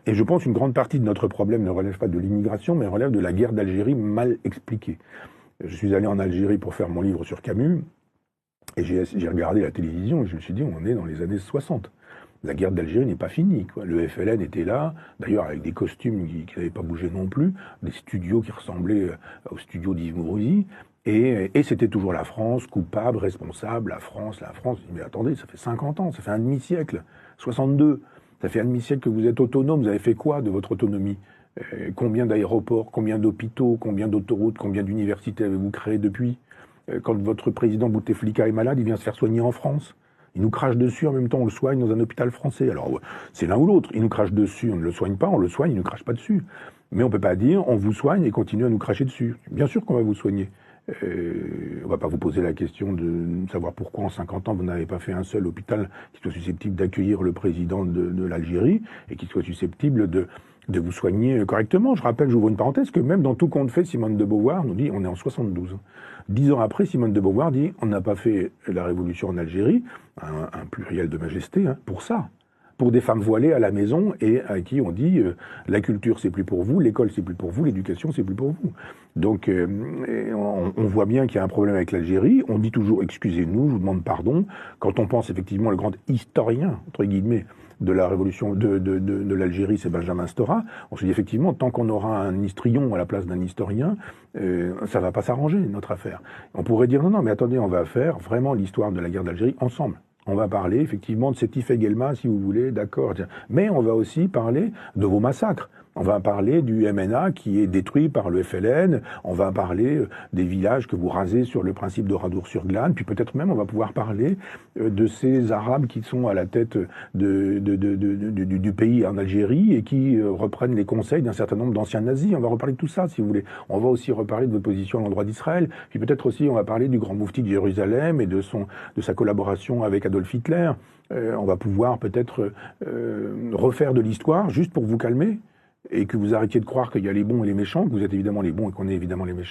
Et je pense qu'une grande partie de notre problème ne relève pas de l'immigration, mais relève de la guerre d'Algérie mal expliquée. Je suis allé en Algérie pour faire mon livre sur Camus, et j'ai regardé la télévision, et je me suis dit, on est dans les années 60. La guerre d'Algérie n'est pas finie, quoi. Le FLN était là, d'ailleurs avec des costumes qui n'avaient pas bougé non plus, des studios qui ressemblaient aux studios d'Yves Mourouzi, et c'était toujours la France, coupable, responsable, la France, la France. Mais attendez, ça fait 50 ans, ça fait un demi-siècle, 62, ça fait un demi-siècle que vous êtes autonome, vous avez fait quoi de votre autonomie? Combien d'aéroports, combien d'hôpitaux, combien d'autoroutes, combien d'universités avez-vous créé depuis? Quand votre président Bouteflika est malade, il vient se faire soigner en France. Il nous crache dessus, en même temps on le soigne dans un hôpital français. Alors c'est l'un ou l'autre. Il nous crache dessus, on ne le soigne pas, on le soigne, il ne crache pas dessus. Mais on ne peut pas dire on vous soigne et continue à nous cracher dessus. Bien sûr qu'on va vous soigner. On ne va pas vous poser la question de savoir pourquoi en 50 ans vous n'avez pas fait un seul hôpital qui soit susceptible d'accueillir le président de l'Algérie et qui soit susceptible de vous soigner correctement. Je rappelle, j'ouvre une parenthèse, que même dans Tout compte fait, Simone de Beauvoir nous dit, on est en 72. 10 ans après, Simone de Beauvoir dit, on n'a pas fait la révolution en Algérie, un pluriel de majesté, hein, pour ça. Pour des femmes voilées à la maison et à qui on dit la culture c'est plus pour vous, l'école c'est plus pour vous, l'éducation c'est plus pour vous. Donc on voit bien qu'il y a un problème avec l'Algérie. On dit toujours excusez-nous, je vous demande pardon. Quand on pense effectivement le grand historien entre guillemets de la révolution de l'Algérie, c'est Benjamin Stora. On se dit effectivement tant qu'on aura un histrion à la place d'un historien, ça va pas s'arranger notre affaire. On pourrait dire non mais attendez, on va faire vraiment l'histoire de la guerre d'Algérie ensemble. On va parler effectivement de Sétif et Guelma, si vous voulez, d'accord. Mais on va aussi parler de vos massacres. On va parler du MNA qui est détruit par le FLN. On va parler des villages que vous rasez sur le principe de Radour-sur-Glane. Puis peut-être même on va pouvoir parler de ces Arabes qui sont à la tête du pays en Algérie et qui reprennent les conseils d'un certain nombre d'anciens nazis. On va reparler de tout ça, si vous voulez. On va aussi reparler de votre position à l'endroit d'Israël. Puis peut-être aussi on va parler du grand moufti de Jérusalem et de sa collaboration avec Adolf Hitler. On va pouvoir peut-être refaire de l'histoire juste pour vous calmer et que vous arrêtiez de croire qu'il y a les bons et les méchants, que vous êtes évidemment les bons et qu'on est évidemment les méchants.